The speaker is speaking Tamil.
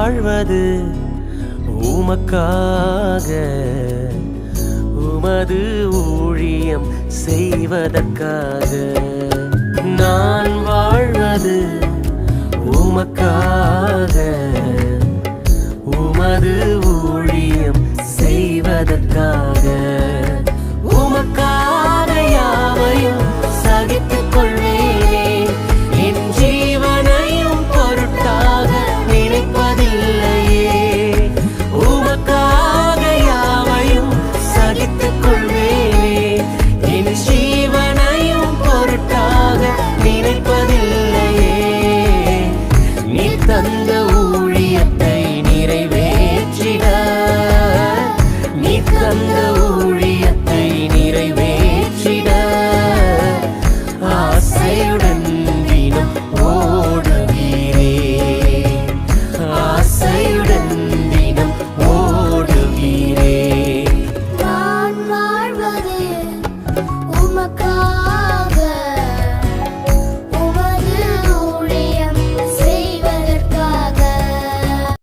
வாழ்வது உமக்காக, உமது ஊழியம் செய்வதற்காக. நான் வாழ்வது உமக்காக, உமது ஊழியம் செய்வதற்காக. உமக்காக யாவையும் சகித்துக் கொள்வேனே, என் ஜீவனையும் பொருட்டாக நினைப்பதில்லையே. உமக்காக யாவையும் சகித்துக் கொள்வேனே, என் ஜீவனையும் பொருட்டாக நினைப்பதில்லையே. நீ தந்த ஊழியத்தை நிறைவேற்றிட, நீ தந்த ஊழியத்தை நிறைவேற்றிட ஆசையுடன்